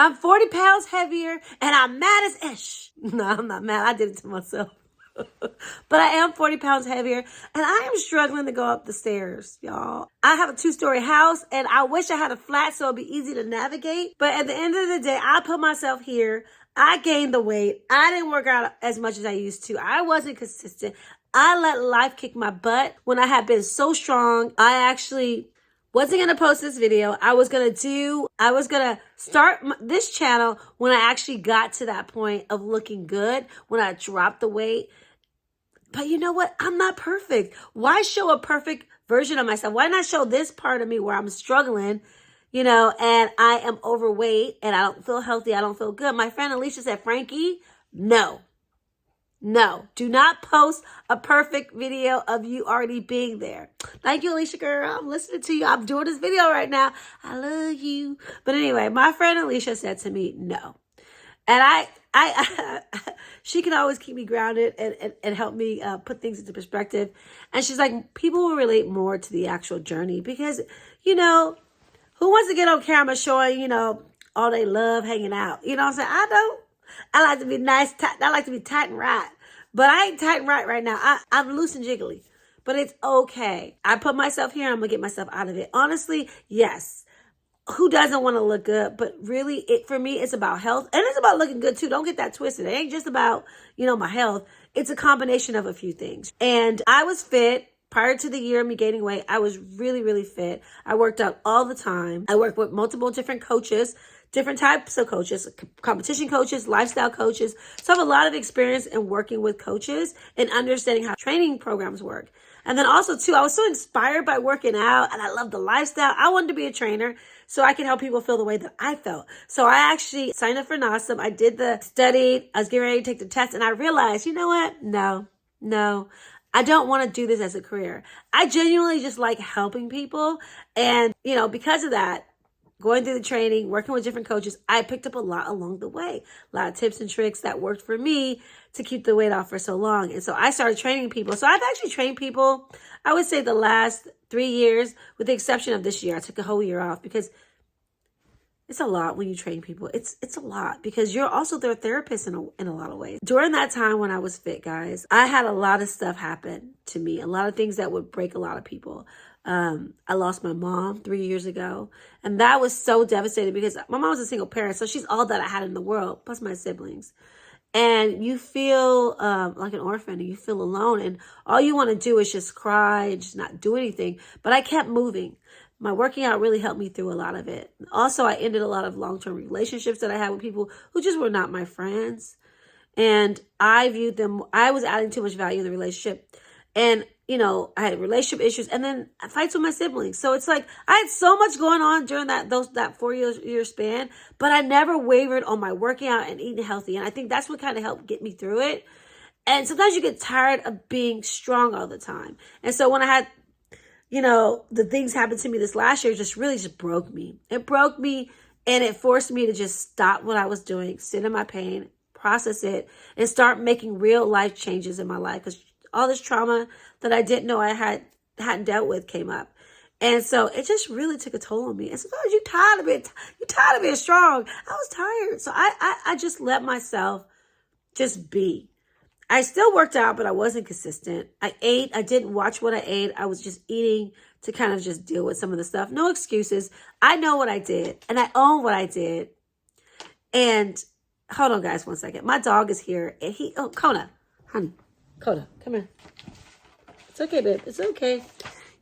I'm 40 pounds heavier and I'm mad as ish. No, I'm not mad. I did it to myself. But I am 40 pounds heavier and I am struggling to go up the stairs, y'all. I have a 2-story house and I wish I had a flat so it'd be easy to navigate. But at the end of the day, I put myself here. I gained the weight. I didn't work out as much as I used to. I wasn't consistent. I let life kick my butt when I had been so strong. I actually wasn't going to post this video. I was going to start this channel when I actually got to that point of looking good, when I dropped the weight. But you know what? I'm not perfect. Why show a perfect version of myself? Why not show this part of me where I'm struggling, and I am overweight and I don't feel healthy. I don't feel good. My friend Alicia said, Frankie, no, do not post a perfect video of you already being there. Thank you, Alicia, girl. I'm listening to you. I'm doing this video right now. I love you. But anyway, my friend Alicia said to me, no. And I she can always keep me grounded and help me put things into perspective. And she's like, people will relate more to the actual journey because, who wants to get on camera showing, all they love hanging out? You know what I'm saying? I don't. I like to be nice. I like to be tight and right. But I ain't tight and right now. I'm loose and jiggly. But it's okay. I put myself here. I'm going to get myself out of it. Honestly, yes. Who doesn't want to look good? But really, for me, it's about health. And it's about looking good, too. Don't get that twisted. It ain't just about, my health. It's a combination of a few things. And I was fit. Prior to the year of me gaining weight, I was really, really fit. I worked out all the time. I worked with multiple different coaches, different types of coaches, competition coaches, lifestyle coaches. So I have a lot of experience in working with coaches and understanding how training programs work. And then also, too, I was so inspired by working out and I love the lifestyle. I wanted to be a trainer so I can help people feel the way that I felt. So I actually signed up for NASM. I did the study. I was getting ready to take the test and I realized, you know what? No. I don't want to do this as a career. I genuinely just like helping people. And, because of that, going through the training, working with different coaches, I picked up a lot along the way. A lot of tips and tricks that worked for me to keep the weight off for so long. And so I started training people. So I've actually trained people, I would say the last 3 years, with the exception of this year. I took a whole year off because it's a lot when you train people. It's a lot because you're also their therapist in a lot of ways. During that time when I was fit, guys, I had a lot of stuff happen to me. A lot of things that would break a lot of people. I lost my mom 3 years ago. And that was so devastating because my mom was a single parent. So she's all that I had in the world, plus my siblings. And you feel like an orphan and you feel alone. And all you want to do is just cry and just not do anything. But I kept moving. My working out really helped me through a lot of it. Also, I ended a lot of long-term relationships that I had with people who just were not my friends. And I viewed them, I was adding too much value in the relationship. And, I had relationship issues and then fights with my siblings. So it's like I had so much going on during that 4-year span, but I never wavered on my working out and eating healthy. And I think that's what kind of helped get me through it. And sometimes you get tired of being strong all the time. And so when I had the things happened to me this last year just broke me. It broke me and it forced me to just stop what I was doing, sit in my pain, process it, and start making real life changes in my life. Because all this trauma that I didn't know I hadn't dealt with came up. And so it just really took a toll on me. And sometimes you're tired of being strong. I was tired. So I just let myself just be. I still worked out, but I wasn't consistent. I ate. I didn't watch what I ate. I was just eating to kind of just deal with some of the stuff. No excuses. I know what I did, and I own what I did. And hold on, guys, one second. My dog is here, and Kona, honey, Kona, come here. It's okay, babe. It's okay.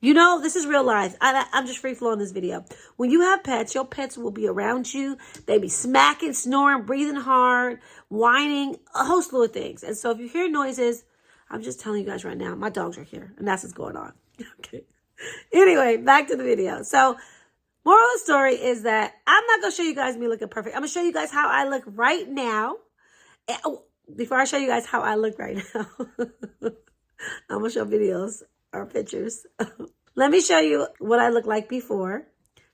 This is real life. I'm just free flowing this video. When you have pets, your pets will be around you. They be smacking, snoring, breathing hard, whining, a host of things. And so if you hear noises, I'm just telling you guys right now, my dogs are here and that's what's going on. Okay. Anyway, back to the video. So moral of the story is that I'm not going to show you guys me looking perfect. I'm going to show you guys how I look right now. Before I show you guys how I look right now, I'm going to show videos or pictures. Let me show you what I look like before.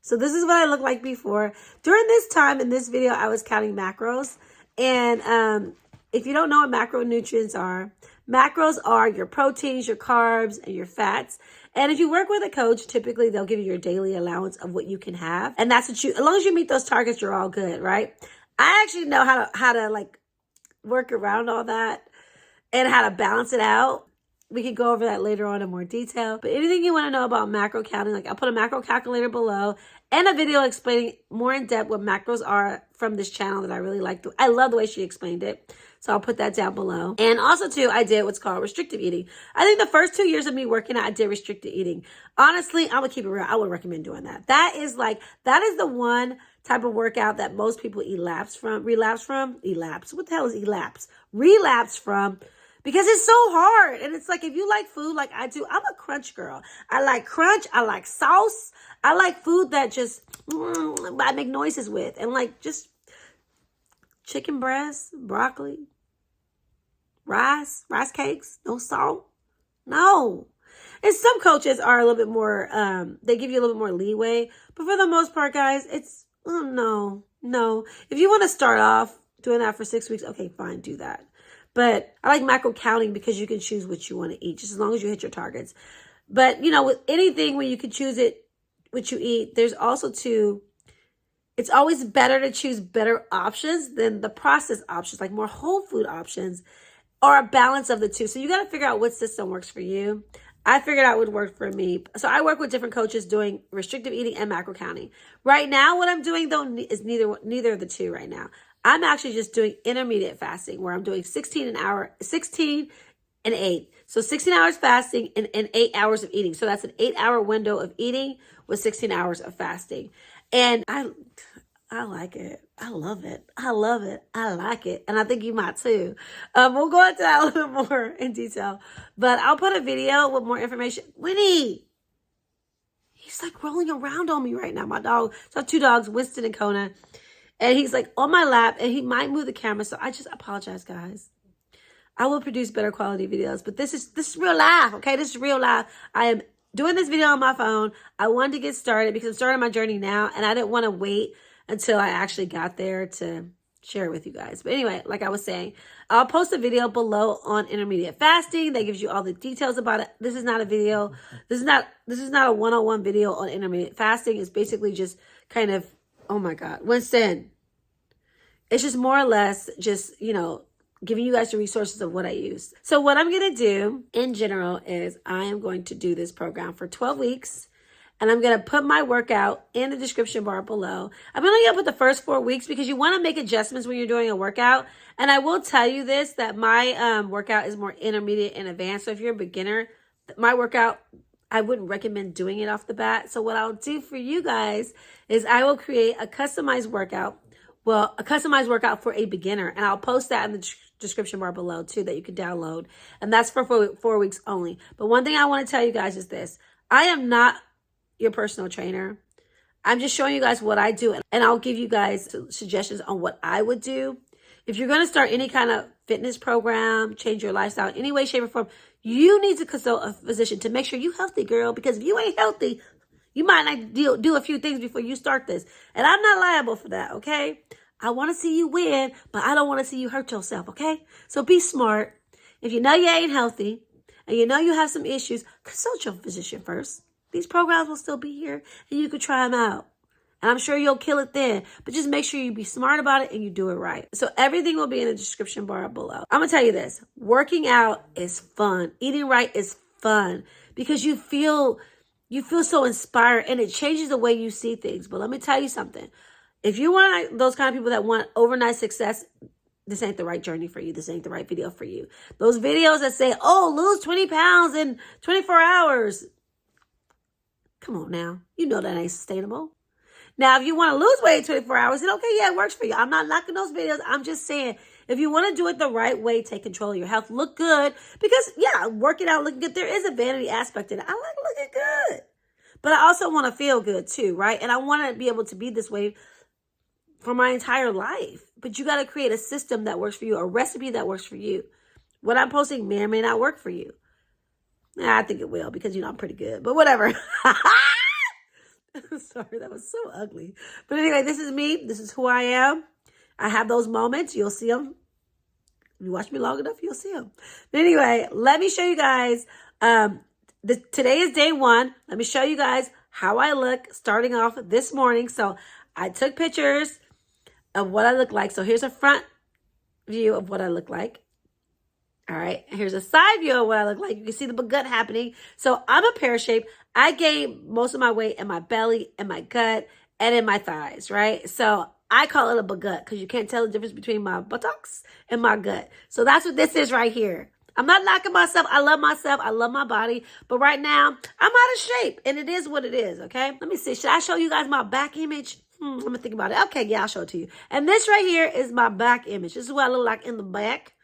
So this is what I look like before. During this time in this video, I was counting macros. And if you don't know what macronutrients are your proteins, your carbs, and your fats. And if you work with a coach, typically they'll give you your daily allowance of what you can have. And that's what as long as you meet those targets, you're all good, right? I actually know how to like work around all that and how to balance it out. We can go over that later on in more detail. But anything you want to know about macro counting, like I'll put a macro calculator below and a video explaining more in depth what macros are from this channel that I really like. I love the way she explained it. So I'll put that down below. And also too, I did what's called restrictive eating. I think the first 2 years of me working out, I did restricted eating. Honestly, I'm gonna keep it real. I would recommend doing that. That is the one type of workout that most people relapse from. What the hell is elapse? Relapse from. Because it's so hard. And it's like, if you like food like I do, I'm a crunch girl. I like crunch. I like sauce. I like food that just, I make noises with. And like just chicken breast, broccoli, rice cakes, no salt. No. And some coaches are a little bit more, they give you a little bit more leeway. But for the most part, guys, it's, no. If you want to start off doing that for 6 weeks, okay, fine, do that. But I like macro counting because you can choose what you want to eat, just as long as you hit your targets. But, with anything where you can choose what you eat, there's also it's always better to choose better options than the processed options, like more whole food options, or a balance of the two. So you got to figure out what system works for you. I figured out what worked for me. So I work with different coaches doing restrictive eating and macro counting. Right now, what I'm doing, though, is neither of the two right now. I'm actually just doing intermittent fasting where I'm doing 16 and 8. So 16 hours fasting and 8 hours of eating. So that's an 8-hour window of eating with 16 hours of fasting. And I like it. I love it. I like it. And I think you might too. We'll go into that a little bit more in detail. But I'll put a video with more information. Winnie! He's like rolling around on me right now. My dog. So I have 2 dogs, Winston and Kona. And he's like on my lap and he might move the camera. So I just apologize, guys. I will produce better quality videos. But this is real life, okay? This is real life. I am doing this video on my phone. I wanted to get started because I'm starting my journey now. And I didn't want to wait until I actually got there to share it with you guys. But anyway, like I was saying, I'll post a video below on intermediate fasting that gives you all the details about it. This is not a video. This is not a one-on-one video on intermediate fasting. It's basically just kind of, oh my God, Winston. It's just more or less just, giving you guys the resources of what I use. So what I'm going to do in general is I am going to do this program for 12 weeks. And I'm going to put my workout in the description bar below. I'm only going to put the first 4 weeks because you want to make adjustments when you're doing a workout. And I will tell you this, that my workout is more intermediate and advanced. So if you're a beginner, my workout, I wouldn't recommend doing it off the bat. So what I'll do for you guys is I will create a customized workout. Well, a customized workout for a beginner. And I'll post that in the description bar below too that you can download. And that's for 4 weeks only. But one thing I want to tell you guys is this. I am not your personal trainer. I'm just showing you guys what I do. And I'll give you guys suggestions on what I would do. If you're going to start any kind of fitness program, change your lifestyle in any way, shape, or form, you need to consult a physician to make sure you're healthy, girl. Because if you ain't healthy, you might not do a few things before you start this. And I'm not liable for that, okay? I want to see you win, but I don't want to see you hurt yourself, okay? So be smart. If you know you ain't healthy and you know you have some issues, consult your physician first. These programs will still be here and you can try them out. And I'm sure you'll kill it then. But just make sure you be smart about it and you do it right. So everything will be in the description bar below. I'm going to tell you this. Working out is fun. Eating right is fun because you feel so inspired and it changes the way you see things. But let me tell you something. If you're one of those kind of people that want overnight success, this ain't the right journey for you. This ain't the right video for you. Those videos that say, oh, lose 20 pounds in 24 hours. Come on now. You know that ain't sustainable. Now, if you want to lose weight in 24 hours, then okay, yeah, it works for you. I'm not knocking those videos. I'm just saying, if you want to do it the right way, take control of your health, look good. Because, yeah, working out, looking good, there is a vanity aspect in it. I like looking good. But I also want to feel good too, right? And I want to be able to be this way for my entire life. But you got to create a system that works for you, a recipe that works for you. What I'm posting may or may not work for you. I think it will because, I'm pretty good. But whatever. Sorry, that was so ugly. But anyway, this is me. This is who I am. I have those moments. You'll see them. If you watch me long enough, you'll see them. But anyway, let me show you guys Today is day 1. Let me show you guys how I look starting off this morning. So I took pictures of what I look like. So here's a front view of what I look like. All right, here's a side view of what I look like. You can see the gut happening. So I'm a pear shape. I gained most of my weight in my belly, in my gut, and in my thighs, right? So I call it a bagut because you can't tell the difference between my buttocks and my gut. So that's what this is right here. I'm not knocking myself. I love myself. I love my body. But right now, I'm out of shape, and it is what it is, okay? Let me see. Should I show you guys my back image? Let me think about it. Okay, yeah, I'll show it to you. And this right here is my back image. This is what I look like in the back.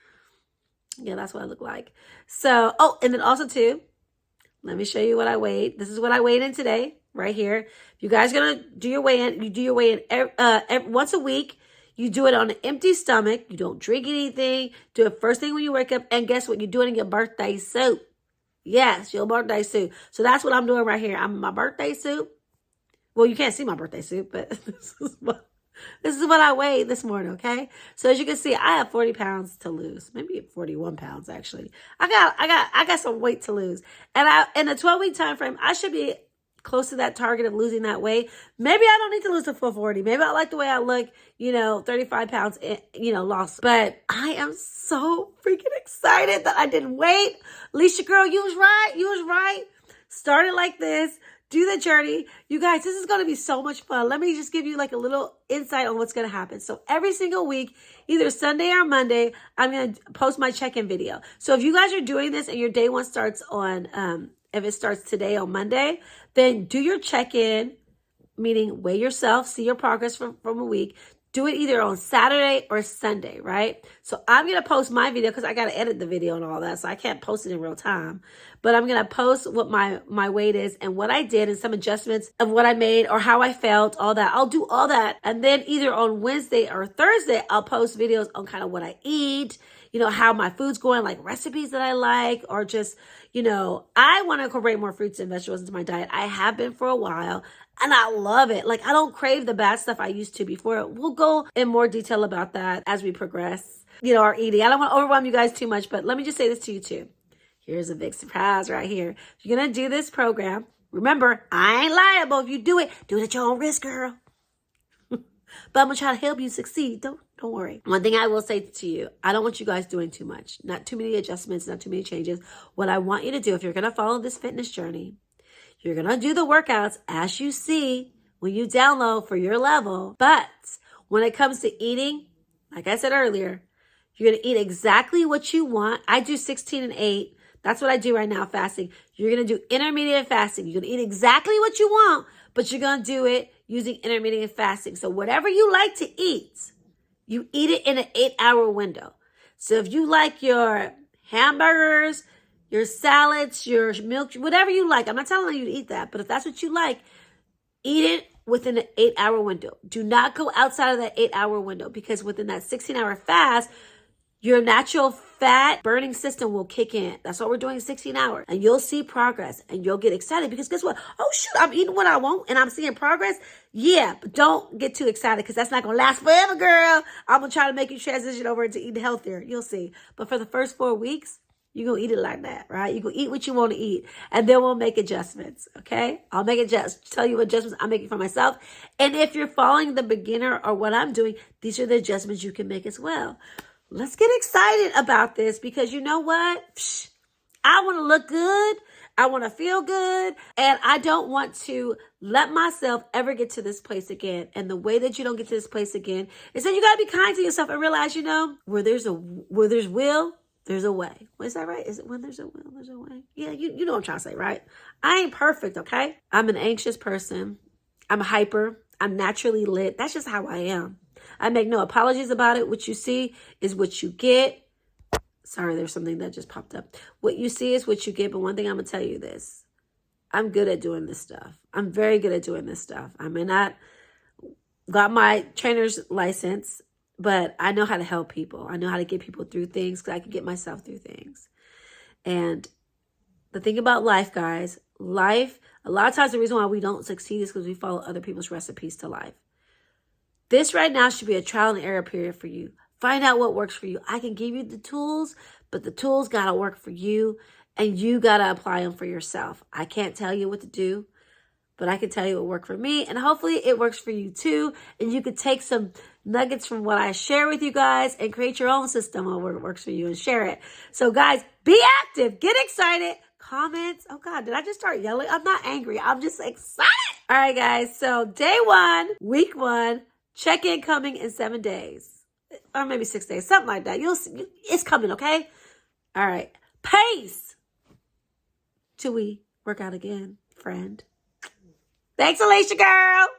Yeah, that's what I look like. So, oh, and then also too, let me show you what I weighed. This is what I weighed in today, right here. If you guys are going to do your weigh-in, you do your weigh-in once a week. You do it on an empty stomach. You don't drink anything. Do it first thing when you wake up. And guess what? You're doing it in your birthday suit. Yes, your birthday suit. So that's what I'm doing right here. I'm in my birthday suit. Well, you can't see my birthday suit, but this is what I weighed this morning, okay? So as you can see, I have 40 pounds to lose. Maybe 41 pounds, actually. I got some weight to lose. And in a 12-week time frame, I should be close to that target of losing that weight. Maybe I don't need to lose the full 40. Maybe I like the way I look, 35 pounds, lost. But I am so freaking excited that I didn't wait. Alicia, girl, you was right. You was right. Started like this. Do the journey. You guys, this is going to be so much fun. Let me just give you like a little insight on what's going to happen. So every single week, either Sunday or Monday, I'm going to post my check-in video. So if you guys are doing this and your day 1 starts on, if it starts today on Monday, then do your check-in, meaning weigh yourself, see your progress from a week. Do it either on Saturday or Sunday, right? So I'm going to post my video because I got to edit the video and all that. So I can't post it in real time. But I'm going to post what my weight is and what I did and some adjustments of what I made or how I felt, all that. I'll do all that. And then either on Wednesday or Thursday, I'll post videos on kind of what I eat, how my food's going, like recipes that I like, or just, I want to incorporate more fruits and vegetables into my diet. I have been for a while. And I love it. Like, I don't crave the bad stuff I used to before. We'll go in more detail about that as we progress, our eating. I don't want to overwhelm you guys too much, but let me just say this to you too. Here's a big surprise right here. If you're going to do this program, remember, I ain't liable. If you do it at your own risk, girl. But I'm going to try to help you succeed. Don't worry. One thing I will say to you, I don't want you guys doing too much. Not too many adjustments, not too many changes. What I want you to do, if you're going to follow this fitness journey, you're going to do the workouts as you see when you download for your level. But when it comes to eating, like I said earlier, you're going to eat exactly what you want. I do 16 and 8. That's what I do right now, fasting. You're going to do intermittent fasting. You're going to eat exactly what you want, but you're going to do it using intermittent fasting. So whatever you like to eat, you eat it in an 8-hour window. So if you like your hamburgers, your salads, your milk, whatever you like. I'm not telling you to eat that, but if that's what you like, eat it within an 8-hour window. Do not go outside of that 8-hour window because within that 16-hour fast, your natural fat burning system will kick in. That's what we're doing 16 hours. And you'll see progress and you'll get excited because guess what? Oh, shoot, I'm eating what I want and I'm seeing progress. Yeah, but don't get too excited because that's not going to last forever, girl. I'm going to try to make you transition over into eating healthier. You'll see. But for the first 4 weeks, you're going to eat it like that, right? You're going to eat what you want to eat. And then we'll make adjustments, okay? I'll tell you what adjustments I'm making for myself. And if you're following the beginner or what I'm doing, these are the adjustments you can make as well. Let's get excited about this because you know what? I want to look good. I want to feel good. And I don't want to let myself ever get to this place again. And the way that you don't get to this place again is that you got to be kind to yourself and realize, where there's will, there's a way. Is that right? Is it when there's a will, there's a way? Yeah, you know what I'm trying to say, right? I ain't perfect, okay? I'm an anxious person. I'm hyper. I'm naturally lit. That's just how I am. I make no apologies about it. What you see is what you get. Sorry, there's something that just popped up. What you see is what you get. But one thing I'm going to tell you this. I'm good at doing this stuff. I'm very good at doing this stuff. I may not got my trainer's license, but I know how to help people. I know how to get people through things because I can get myself through things. And the thing about life, guys, a lot of times the reason why we don't succeed is because we follow other people's recipes to life. This right now should be a trial and error period for you. Find out what works for you. I can give you the tools, but the tools got to work for you. And you got to apply them for yourself. I can't tell you what to do, but I can tell you what worked for me. And hopefully it works for you too. And you could take some nuggets from what I share with you guys and create your own system of what works for you and share it. So guys, be active. Get excited. Comments. Oh God, did I just start yelling? I'm not angry. I'm just excited. All right, guys. So day 1, week 1, check-in coming in 7 days. Or maybe 6 days. Something like that. You'll see. It's coming, okay? All right. Peace. Till we work out again, friend. Thanks, Alicia girl.